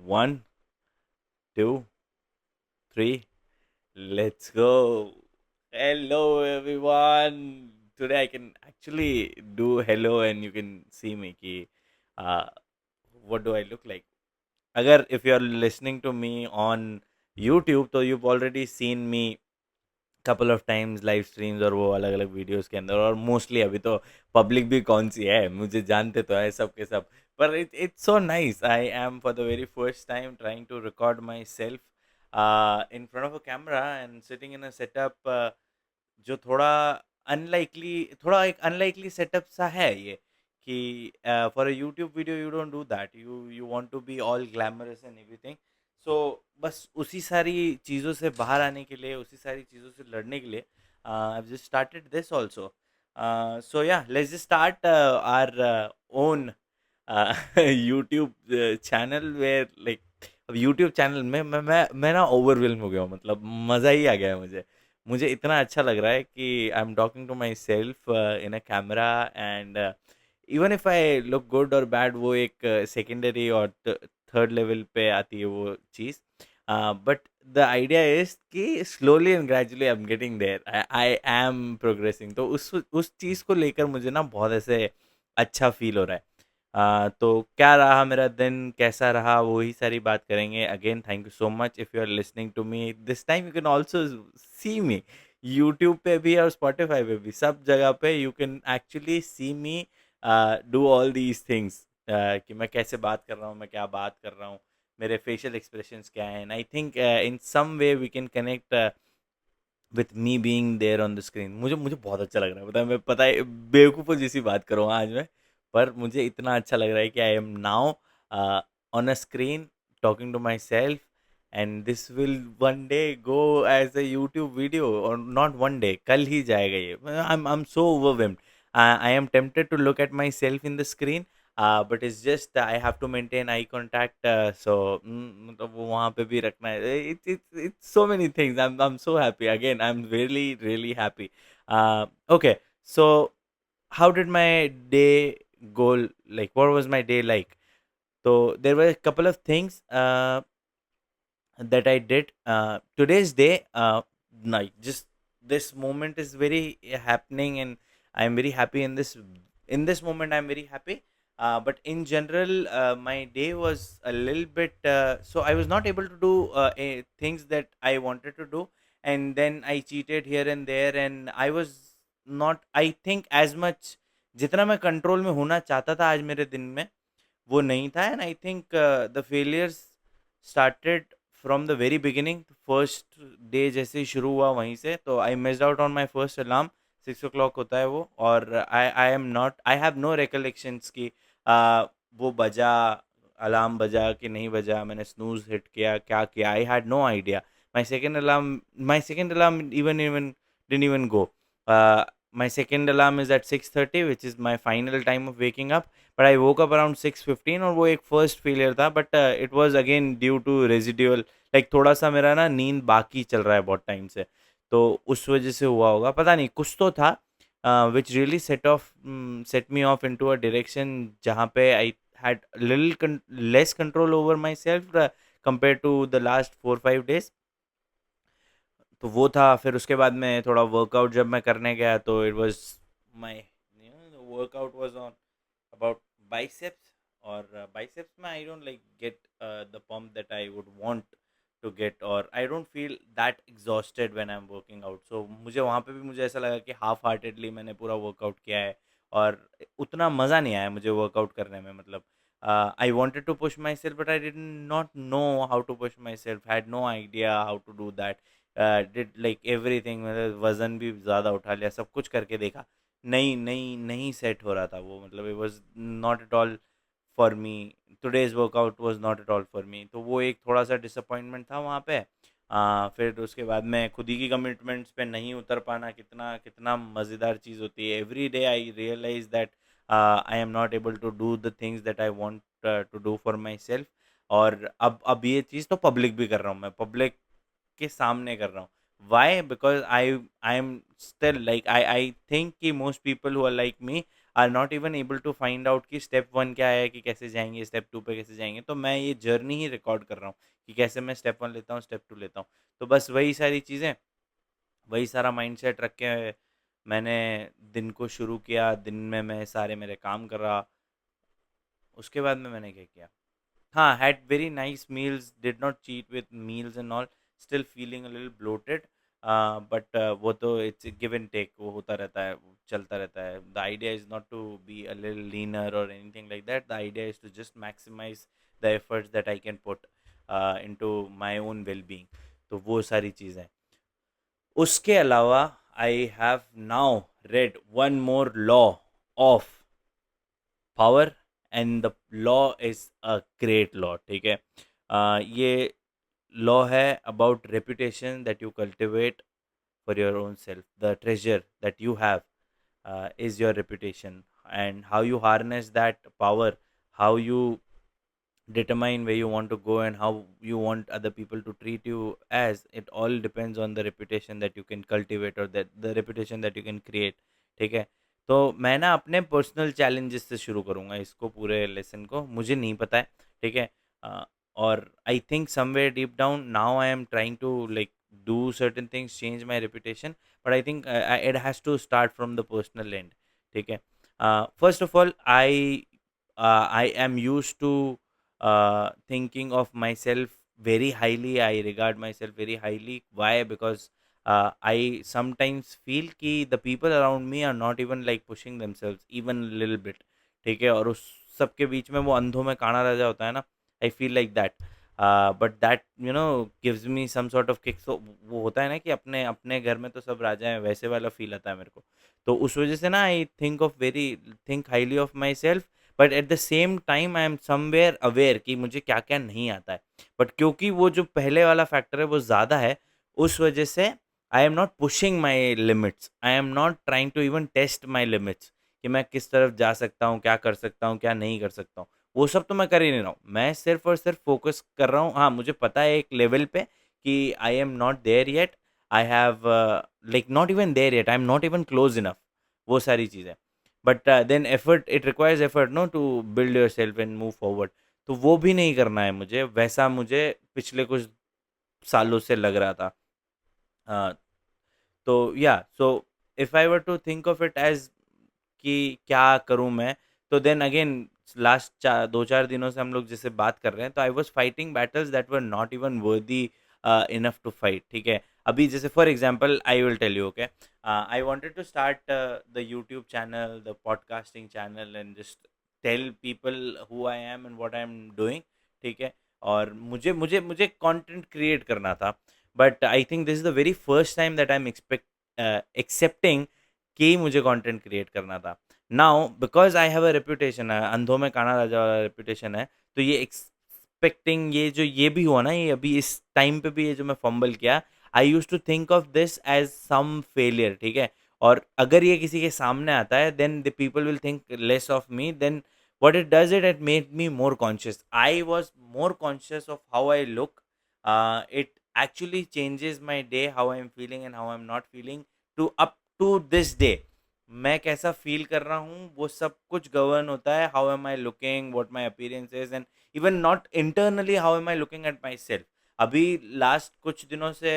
One, two, three. Let's go. Hello, everyone. Today I can actually do hello and you can see me. Uh, what do I look like? Agar if you're listening to me on YouTube, so you've already seen me couple of times live streams और वो अलग अलग videos के अंदर और mostly अभी तो public भी कौन सी है मुझे जानते तो है सब के सब पर it's so nice I am for the very first time trying to record myself in front of a camera and sitting in a setup जो थोड़ा एक अनलाइकली सेटअप सा है ये कि for a YouTube video you don't do that you want to be all glamorous and everything so बस उसी सारी चीज़ों से बाहर आने के लिए उसी सारी चीज़ों से लड़ने के लिए I just started this also so yeah let's just start our own YouTube channel where like अब यूट्यूब चैनल में मैं ना ओवरवेलम हो गया हूँ मतलब मज़ा ही आ गया है मुझे मुझे इतना अच्छा लग रहा है कि I am talking to myself in a camera and even if I look good और बैड वो एक सेकेंडरी और थर्ड लेवल पे आती है वो चीज़ बट द आइडिया इज कि slowly and gradually I am getting there I am progressing तो उस चीज़ को लेकर मुझे ना बहुत ऐसे अच्छा फील हो रहा है तो क्या रहा मेरा दिन कैसा रहा वही सारी बात करेंगे again thank you so much if you are listening to me this time you can also see me YouTube पे भी और स्पॉटिफाई पे भी सब जगह पे you can actually see me do all these things कि मैं कैसे बात कर रहा हूँ मैं क्या बात कर रहा हूँ मेरे फेशियल एक्सप्रेशंस क्या हैं I think in some way we can connect with me being there on the screen मुझे मुझे बहुत अच्छा लग रहा है मैं पता है बेवकूफ़ों जैसी बात कर रहा हूँ आज मैं पर मुझे इतना अच्छा लग रहा है कि I am now on a screen talking to myself and this will one day go as a YouTube video और नॉट वन डे कल ही जाएगा ये I am so overwhelmed I am tempted to look at myself in the screen but it's just I have to maintain eye contact so मतलब वो वहाँ पे भी रखना है it's so many things I'm so happy again I'm really happy okay so how did my day go like what was my day like so there were a couple of things that I did today's day like just this moment is very happening and I'm very happy in this moment I'm very happy but in general my day was a little bit so I was not able to do things that I wanted to do and then I cheated here and there and I was not I think as much जितना मैं control में होना चाहता था आज मेरे दिन में वो नहीं था and I think the failures started from the very beginning first day जैसे ही शुरू हुआ वहीं से तो I missed out on my first alarm 6 o'clock होता है वो और I am not I have no recollections की वो बजा अलार्म बजा कि नहीं बजा मैंने स्नूज हिट किया क्या किया I had no idea my second alarm even didn't even go my second alarm is at 6:30 which is my final time of waking up but I woke up around 6:15 और वो एक first failure था but it was again due to residual like थोड़ा सा मेरा ना नींद बाकी चल रहा है बहुत टाइम से तो उस वजह से हुआ होगा पता नहीं कुछ तो था which really set me off into a direction जहाँ पे I had little less control over myself compare to the last 4-5 days तो वो था फिर उसके बाद में थोड़ा वर्कआउट जब मैं करने गया तो it was my workout was on about biceps और बाइसेप्स में I don't like get the pump that I would want to get और I don't feel that exhausted when I am working out so मुझे वहाँ पे भी मुझे ऐसा लगा कि हाफ हार्टेडली मैंने पूरा वर्कआउट किया है और उतना मज़ा नहीं आया मुझे वर्कआउट करने में मतलब आई wanted to push myself but I did not know how to push myself had no idea how to do that did like everything मतलब वज़न भी ज़्यादा उठा लिया सब कुछ करके देखा नहीं नहीं नहीं सेट हो रहा था वो मतलब it was not at all for me today's workout was not at all for me तो वो एक थोड़ा सा डिसअपॉइंटमेंट था वहाँ पे फिर उसके बाद में खुद ही की कमिटमेंट्स पे नहीं उतर पाना कितना कितना मज़ेदार चीज़ होती है every day I realise that I am not able to do the things that I want to do for myself और अब ये चीज़ तो पब्लिक भी कर रहा हूँ मैं पब्लिक के सामने कर रहा हूँ why because I am still like I think कि most people who are like me are not even able to find out कि स्टेप 1 क्या है, कि कैसे जाएंगे, स्टेप 2 पे कैसे जाएंगे। तो मैं ये जर्नी ही रिकॉर्ड कर रहा हूँ कि कैसे मैं स्टेप 1 लेता हूँ, स्टेप 2 लेता हूँ। तो बस वही सारी चीज़ें, वही सारा माइंडसेट रख के मैंने दिन को शुरू किया। दिन में मैं सारे मेरे काम कर रहा। उसके बाद में मैंने क्या किया, हाँ, had very nice meals, did not cheat with meals and all, still feeling a little bloated, but वो तो it's a give and take, वो होता रहता है, वो चलता रहता है। The idea is not to be a little leaner or anything like that. The idea is to just maximize the efforts that I can put into my own well-being. तो वो सारी चीज़ें। उसके अलावा I have now read one more law of power, and the law is a great law, ठीक है। ये law है about reputation that you cultivate for your own self. The treasure that you have is your reputation, and how you harness that power, how you determine where you want to go, and how you want other people to treat you, as it all depends on the reputation that you can cultivate, or that the reputation that you can create, ठीक है। तो मैं ना अपने personal challenges से शुरू करूँगा इसको, पूरे लेसन को। मुझे नहीं पता है, ठीक है। और I think somewhere deep down now I am trying to like do certain things, change my reputation, but I think it has to start from the personal end, ठीक है। First of all, I am use to thinking of myself very highly. I regard myself very highly. Why? Because I sometimes feel कि the people around me are not even like pushing themselves even a little bit, ठीक है। और उस सबके बीच में वो अंधों में काना राजा होता है ना, I feel like that. But that gives me some sort of kick. तो वो होता है ना कि अपने अपने घर में तो सब राजा हैं, वैसे वाला फील आता है मेरे को। तो उस वजह से ना I think highly of my self, but at the same time I am somewhere aware कि मुझे क्या क्या नहीं आता है। बट क्योंकि वो जो पहले वाला फैक्टर है वो ज़्यादा है, उस वजह से I am not pushing my limits, I am not trying to even test my limits, कि मैं किस तरफ जा सकता हूँ, क्या कर सकता हूँ, क्या नहीं कर सकता हूँ। वो सब तो मैं कर ही नहीं रहा हूँ, मैं सिर्फ और सिर्फ फोकस कर रहा हूँ। हाँ, मुझे पता है एक लेवल पे कि I am not there yet, I have like not even there yet, I am not even close enough, वो सारी चीज़ें। But then effort, it requires effort no to build yourself and move forward. तो वो भी नहीं करना है मुझे, वैसा मुझे पिछले कुछ सालों से लग रहा था। अ, तो या so if I were to think of it as कि क्या करूं मैं, तो देन अगेन लास्ट 2-4 दिनों से हम लोग जैसे बात कर रहे हैं, तो I was fighting battles that were not even worthy enough to fight, ठीक है। अभी जैसे for example I will tell you, okay, I wanted to start the YouTube channel, the podcasting channel, and just tell people who I am and what I am doing, ठीक है। और मुझे मुझे मुझे कंटेंट क्रिएट करना था, but I think this is the very first time that I am accepting कि मुझे कंटेंट क्रिएट करना था। Now because I have a reputation, अंधों में काना राजा वाला रेपुटेशन है, तो ये एक्सपेक्टिंग, ये भी हुआ ना, ये अभी इस टाइम पे भी ये जो मैं फंबल किया, I use to think of this as some failure, ठीक है। और अगर ये किसी के सामने आता है, then the people will think less of me, then what it does, it made me more conscious. I was more conscious of how I look. It actually changes my day, how I'm feeling and how I'm not feeling, to up to this day मैं कैसा feel कर रहा हूँ, वो सब कुछ govern होता है how am I looking, what my appearance is, and even not internally how am I looking at my self. अभी लास्ट कुछ दिनों से,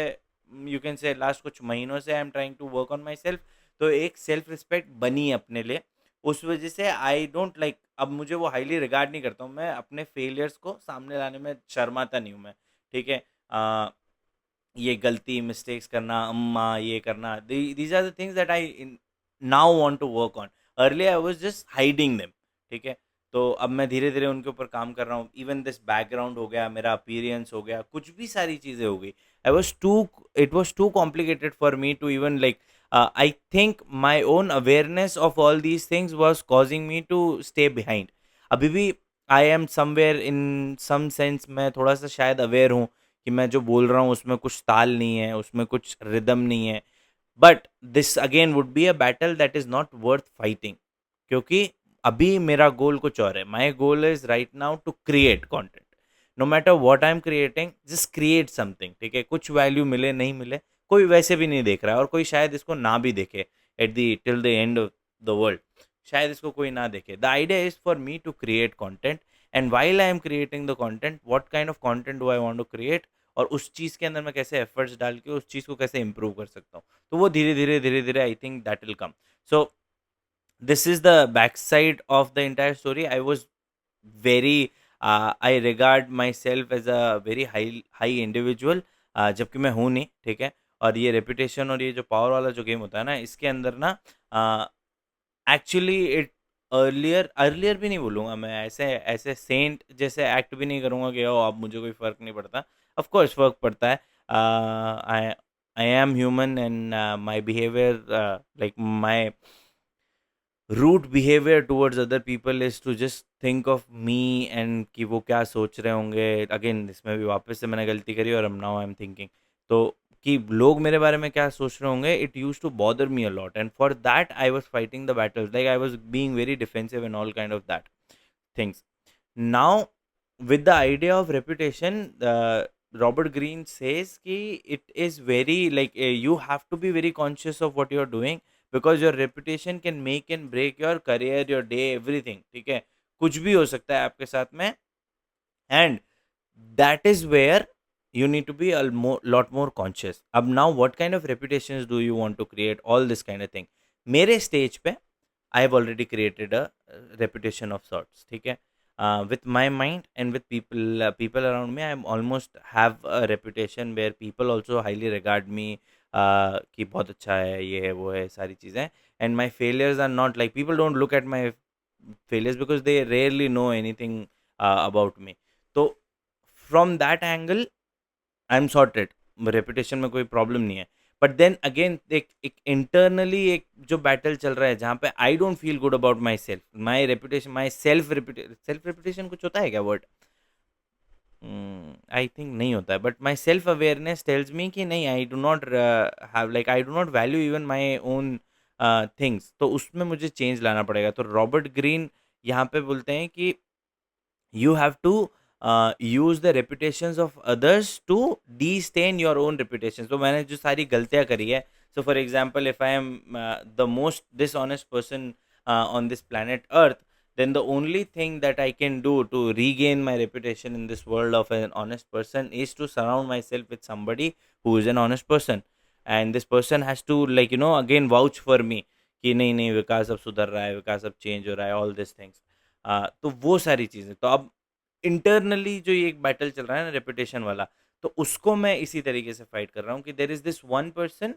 यू कैन से लास्ट कुछ महीनों से, I am trying to work on myself. तो एक self respect बनी है अपने लिए। उस वजह से आई डोंट लाइक, अब मुझे वो हाईली रिगार्ड नहीं करता हूँ। मैं अपने फेलियर्स को सामने लाने में शर्माता नहीं हूँ मैं, ठीक है। ये गलती, मिस्टेक्स करना, अम्मा ये करना, these are the things that I now want to work on. Earlier I was just hiding them, ठीक है। तो अब मैं धीरे धीरे उनके ऊपर काम कर रहा हूँ। इवन दिस बैकग्राउंड हो गया, मेरा अपीयरेंस हो गया, कुछ भी सारी चीज़ें हो गई। I was too it was too complicated for me to even like, I think my own awareness of all these things was causing me to stay behind. अभी भी I am somewhere in some sense, मैं थोड़ा सा शायद aware हूँ कि मैं जो बोल रहा हूँ उसमें कुछ ताल नहीं है, उसमें कुछ रिदम नहीं है। But this again would be a battle that is not worth fighting, क्योंकि अभी मेरा गोल कुछ और है। My goal is right now to create content. No matter what I am creating, just create something, ठीक है। कुछ वैल्यू मिले नहीं मिले, कोई वैसे भी नहीं देख रहा है, और कोई शायद इसको ना भी देखे at the till the end of the world. शायद इसको कोई ना देखे. The idea is for me to create content, and while I am creating the content, what kind of content do I want to create, और उस चीज़ के अंदर मैं कैसे एफर्ट्स डाल के उस चीज़ को कैसे इंप्रूव कर सकता हूँ. तो वो धीरे धीरे I think that will come. So this is the backside of the entire story. I was very I regard myself as a very high individual, जबकि मैं हूँ नहीं, ठीक है. और ये रेपुटेशन और ये जो पावर वाला जो गेम होता है ना, इसके अंदर ना एक्चुअली इट अर्लियर भी नहीं बोलूँगा मैं, ऐसे ऐसे सेंट जैसे एक्ट भी नहीं करूँगा कि ओ अब मुझे कोई फ़र्क नहीं पड़ता. ऑफ कोर्स फ़र्क पड़ता है. I I am human, and my behaviour, like my root behaviour towards other people is to just think of me, and कि वो क्या सोच रहे होंगे. अगेन इसमें भी वापस से मैंने गलती करी, और नाउ आई एम थिंकिंग, तो कि लोग मेरे बारे में क्या सोच रहे होंगे. It use to bother me a lot, and for that I was fighting the battles, like I was being very defensive and all kind of that things. Now, with the idea of reputation, Robert Greene says कि it is very like you have to be very conscious of what you are doing, because your reputation can make and break your career, your day, everything. ठीक है, कुछ भी हो सकता है आपके साथ में, and that is where you need to be lot more conscious. अब now what kind of reputations do you want to create, all this kind of thing. मेरे stage पे I have already created a reputation of sorts, ठीक है. With my mind and with people around me, I am almost have a reputation where people also highly regard me, कि बहुत अच्छा है, ये है वो है सारी चीज़ें. And my failures are not like, people don't look at my failures because they rarely know anything about me. तो from that angle I am sorted, reputation में कोई प्रॉब्लम नहीं है. बट देन अगेन एक इंटरनली एक जो battle चल रहा है, जहाँ पे आई don't feel good about my self, my reputation, my self reputation कुछ होता है क्या वर्ड? आई थिंक नहीं होता है. But my self awareness tells me कि नहीं, आई do not have like, I do not value even my own things. तो उसमें मुझे चेंज लाना पड़ेगा. तो रॉबर्ट ग्रीन यहाँ पे बोलते हैं कि you have to use the reputations of others to de-stain your own reputation. So मैंने जो सारी गलतियाँ करी है, so for example if I am the most dishonest person on this planet earth, then the only thing that I can do to regain my reputation in this world of an honest person is to surround myself with somebody who is an honest person, and this person has to like again vouch for me कि नहीं नहीं विकास अब सुधर रहा है, विकास अब change हो रहा है, ऑल दिस थिंग्स. तो वो सारी चीज़ें. तो अब इंटरनली जो ये एक बैटल चल रहा है ना रेपुटेशन वाला, तो उसको मैं इसी तरीके से फाइट कर रहा हूँ कि there is this one person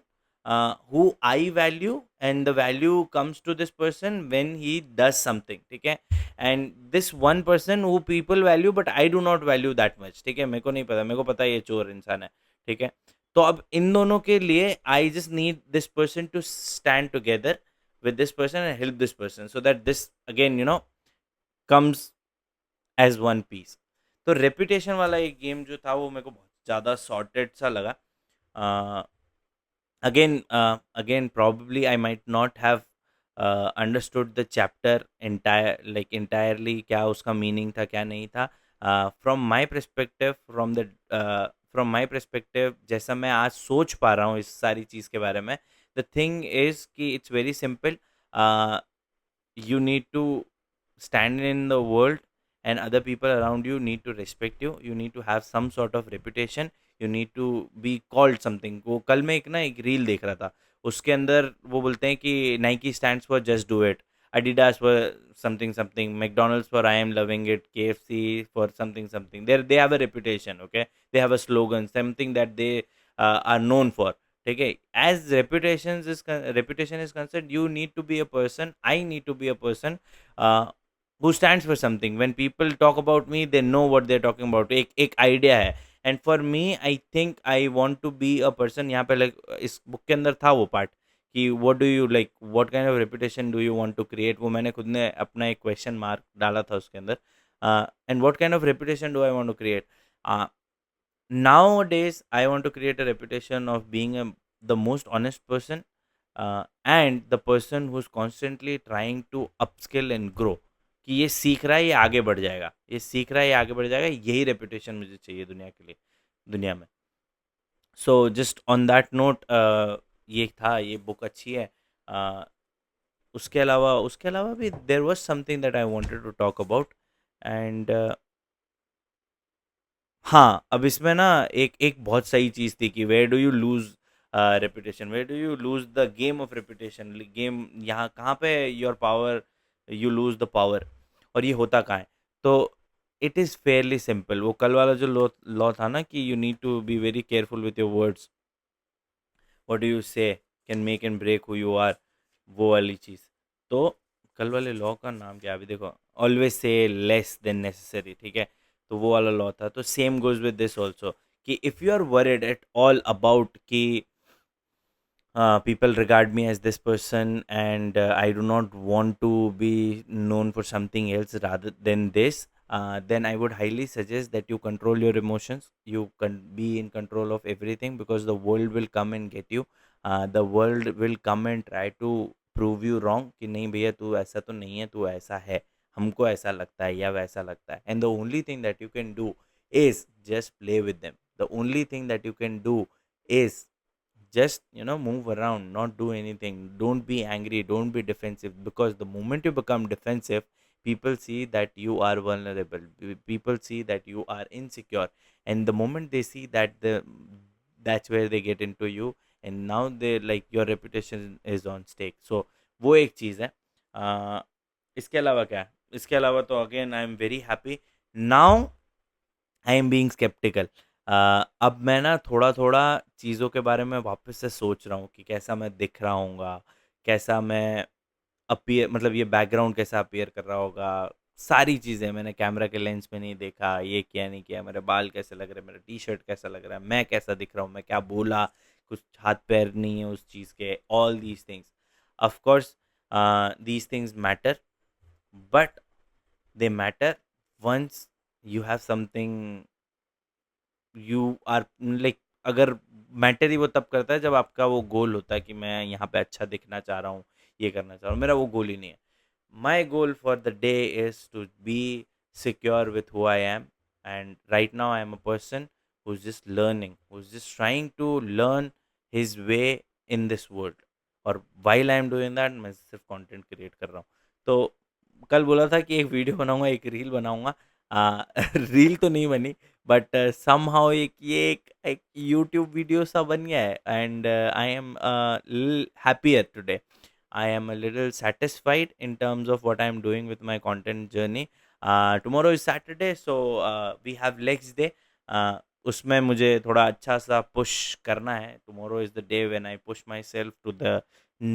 who I value, and the value comes to this person when he does something, ठीक है. And this one person who people value but I do not value that much, ठीक है. मेरे को नहीं पता, मेरे को पता है ये चोर इंसान है, ठीक है. तो अब इन दोनों के लिए I just need this person to stand together with this person and help this person, so that this again comes as one piece. तो रेपुटेशन वाला एक गेम जो था वो मेरे को बहुत ज़्यादा सॉर्टेड सा लगा. Again probably I might not have understood the chapter entirely, क्या उसका मीनिंग था क्या नहीं था. फ्रॉम माई perspective जैसा मैं आज सोच पा रहा हूँ इस सारी चीज़ के बारे में, द थिंग इज़ कि it's very simple. You need to stand in the world, and other people around you need to respect you. You need to have some sort of reputation. You need to be called something. वो कल मैं एक reel देख रहा था, उसके अंदर वो बोलते हैं कि Nike stands for just do it, Adidas for something something, McDonald's for I am loving it, KFC for something something. They have a reputation, okay? They have a slogan, something that they are known for. Okay, as reputation is concerned, you need to be a person, I need to be a person uh, who stands for something. When people talk about me, they know what they're talking about. एक idea है. And for me, I think I want to be a person. यहाँ पे like इस book के अंदर था वो part कि what do you like, what kind of reputation do you want to create. वो मैंने खुद ने अपना एक question mark डाला था उसके अंदर. And what kind of reputation do I want to create. uh, Nowadays I want to create a reputation of being the most honest person, and the person who's constantly trying to upskill and grow. कि ये सीख रहा है, ये आगे बढ़ जाएगा, ये सीख रहा है, ये आगे बढ़ जाएगा. यही रेपुटेशन मुझे चाहिए दुनिया के लिए, दुनिया में. So just on that note, ये था, ये बुक अच्छी है. उसके अलावा भी there was something that I wanted to talk about and हाँ, अब इसमें ना एक एक बहुत सही चीज़ थी कि where do you lose reputation, where do you lose the game of reputation, game यहाँ कहाँ पे your power, you lose the power, और ये होता कहाँ है? तो इट इज़ फेयरली सिंपल। वो कल वाला जो लॉ लॉ था ना कि you need to be very careful with your words, what do you say can make and break who you are, वो वाली चीज़। तो कल वाले लॉ का नाम क्या है अभी देखो, always say less than necessary, ठीक है? तो वो वाला लॉ था। तो same goes with this also कि if you are worried at all about कि people regard me as this person, and I do not want to be known for something else rather than this, then I would highly suggest that you control your emotions. You can be in control of everything, because the world will come and get you. The world will come and try to prove you wrong कि नहीं भैया तू ऐसा तो नहीं है, तू ऐसा है, हमको ऐसा लगता है या वैसा लगता है. And the only thing that you can do is just play with them. The only thing that you can do is just move around, not do anything. Don't be angry, don't be defensive, because the moment you become defensive, people see that you are vulnerable, people see that you are insecure, and the moment they see that, that's where they get into you, and now they like your reputation is on stake. So वो एक चीज़ है. इसके अलावा क्या है? इसके अलावा तो again I am very happy now. I am being sceptical. अब मैं ना थोड़ा थोड़ा चीज़ों के बारे में वापस से सोच रहा हूँ कि कैसा मैं दिख रहा हूँगा, कैसा मैं अपीयर, मतलब ये बैकग्राउंड कैसा अपीयर कर रहा होगा. सारी चीज़ें मैंने कैमरा के लेंस में नहीं देखा, ये किया नहीं किया, मेरे बाल कैसे लग रहे हैं, मेरा टी शर्ट कैसा लग रहा है, मैं कैसा दिख रहा हूँ, मैं क्या बोला, कुछ हाथ पैर नहीं है उस चीज़ के. All these things, of course these things matter, but they matter once you have something, you are like, अगर मैटर ही वो तब करता है जब आपका वो गोल होता है कि मैं यहाँ पे अच्छा दिखना चाह रहा हूँ, ये करना चाह रहा हूँ. मेरा वो गोल ही नहीं है. My goal for the day is to be secure with who I am, and right now I am a person who is just learning, who is just trying to learn his way in this world. और while I am doing that, मैं सिर्फ content create कर रहा हूँ. तो कल बोला था कि एक वीडियो बनाऊंगा, एक रील बनाऊंगा. रील तो नहीं बनी, बट समहाउ एक यूट्यूब वीडियो सा बन गया है, and I M happier today. I am a little satisfied in terms of what I'm doing with my content journey. Tomorrow is Saturday, so we have legs day. उसमें मुझे थोड़ा अच्छा सा पुश करना है. Tomorrow is the day when I push myself to the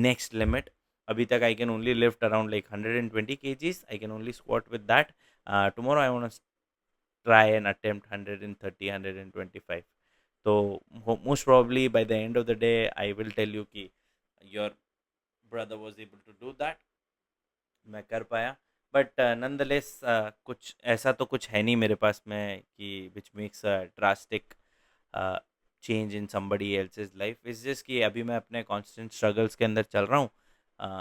next limit. अभी तक I can only lift around like 120 kgs. I can only squat with that. Tomorrow I want to try and attempt 130, 125. So most probably by the end of the day, I will tell you कि your brother was able to do that, मैं कर पाया. But nonetheless कुछ ऐसा तो कुछ है नहीं मेरे पास में कि which makes a drastic change in somebody else's life. Is just कि अभी मैं अपने कॉन्स्टेंट स्ट्रगल्स के अंदर चल रहा हूँ,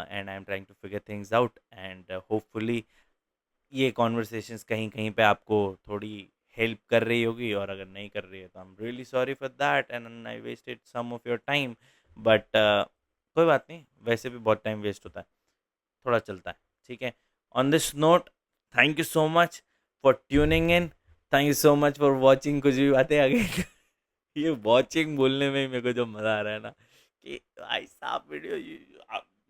and I am trying to figure things out, and hopefully ये कॉन्वर्सेशंस कहीं कहीं पे आपको थोड़ी हेल्प कर रही होगी, और अगर नहीं कर रही है तो I am really sorry for that, and I wasted some of your time. But कोई बात नहीं, वैसे भी बहुत टाइम वेस्ट होता है, थोड़ा चलता है, ठीक है. On this note, thank you so much for tuning in, thank you so much for watching. कुछ भी बातें आ गई. ये वॉचिंग बोलने में ही मेरे को जो मज़ा आ रहा है ना, कि भाई साहब वीडियो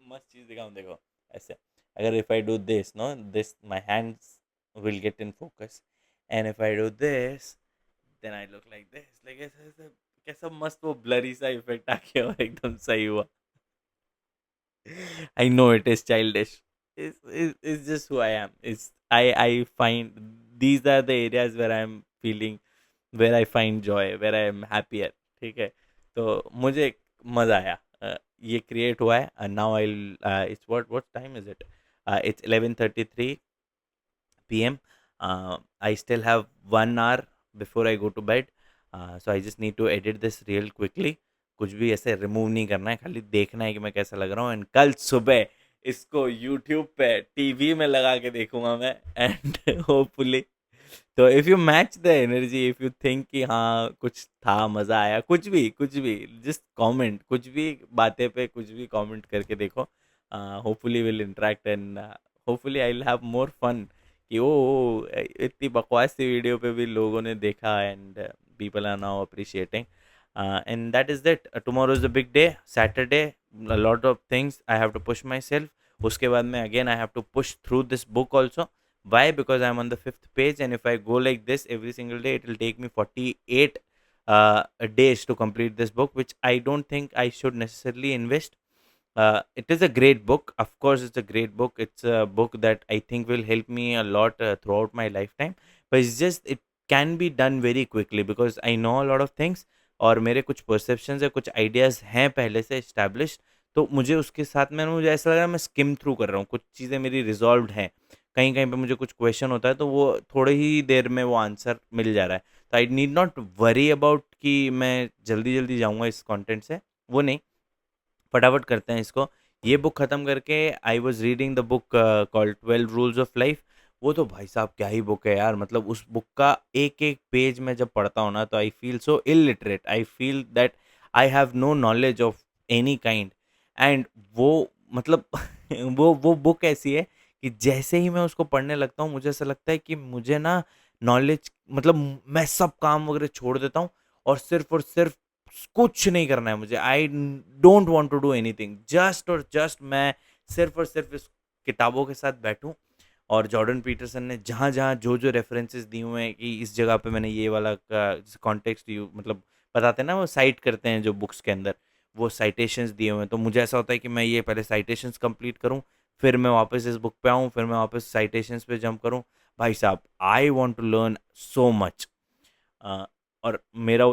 मस्त चीज़ दिखाऊँ. देखो ऐसे, अगर if I do this, no this, my hands will get in focus, and if I do this, then I look like this, like ऐसे ऐसे, कैसा मस्त वो ब्लरी सा इफेक्ट आ गया और एकदम सही हुआ. I know it is childish. It's just who I am. I find these are the areas where I'm feeling, where I find joy, where I am happier. ठीक है. तो मुझे मज़ा आया. ये क्रिएट हुआ है, and now it's what time is it? It's 11:33 p.m. I still have 1 hour before I go to bed. So I just need to edit this real quickly. कुछ भी ऐसे रिमूव नहीं करना है, खाली देखना है कि मैं कैसा लग रहा हूँ, एंड कल सुबह इसको यूट्यूब पे टीवी में लगा के देखूंगा मैं, एंड होपफुली. तो if you match the energy, if you think कि हाँ कुछ था, मज़ा आया, कुछ भी जस्ट कमेंट, कुछ भी बातें पे कुछ भी कमेंट करके देखो. Hopefully will interact and hopefully I will have more fun कि इतनी बकवास सी वीडियो पे भी लोगों ने देखा and people are now appreciating and that is that tomorrow is the big day Saturday lot of things I have to push myself उसके बाद में again I have to push through this book also why because I'm on the fifth page and if I go like this every single day it will take me 48 days to complete this book which I don't think I should necessarily invest. It is a great book, of course it's a great book, it's a book that I think will help me a lot throughout my lifetime, but it's just it can be done very quickly because I know a lot of things और मेरे कुछ perceptions है कुछ ideas हैं पहले से establish, तो मुझे उसके साथ में मुझे ऐसा लग रहा है मैं स्किम थ्रू कर रहा हूँ, कुछ चीज़ें मेरी रिजॉल्व्ड हैं, कहीं कहीं पे मुझे कुछ क्वेश्चन होता है तो वो थोड़े ही देर में वो आंसर मिल जा रहा है, तो I need not worry about कि मैं जल्दी जल्दी जाऊँगा इस कंटेंट से, वो नहीं, फटाफट करते हैं इसको। ये बुक ख़त्म करके I was reading the book called 12 rules of life. वो तो भाई साहब क्या ही बुक है यार, मतलब उस बुक का एक-एक पेज मैं जब पढ़ता हूँ ना तो I feel so illiterate, I feel that I have no knowledge of any kind and वो मतलब वो बुक ऐसी है कि जैसे ही मैं उसको पढ़ने लगता हूँ मुझे ऐसा लगता है कि मुझे ना नॉलेज मतलब मैं सब काम वगैरह छोड़ देता हूँ और सिर्फ कुछ नहीं करना है मुझे, I don't want to do anything, just और जस्ट मैं सिर्फ और सिर्फ इस किताबों के साथ बैठूं और जॉर्डन पीटरसन ने जहाँ जहाँ जो जो रेफरेंसेस दिए हुए हैं कि इस जगह पे मैंने ये वाला का कॉन्टेक्स्ट यू मतलब बताते हैं ना वो साइट करते हैं जो बुक्स के अंदर वो साइटेशंस दिए हुए हैं, तो मुझे ऐसा होता है कि मैं ये पहले साइटेशंस कंप्लीट करूं, फिर मैं वापस इस बुक पे आऊं, फिर मैं वापस साइटेशंस पे जंप करूं। भाई साहब I want to learn so much और मेरा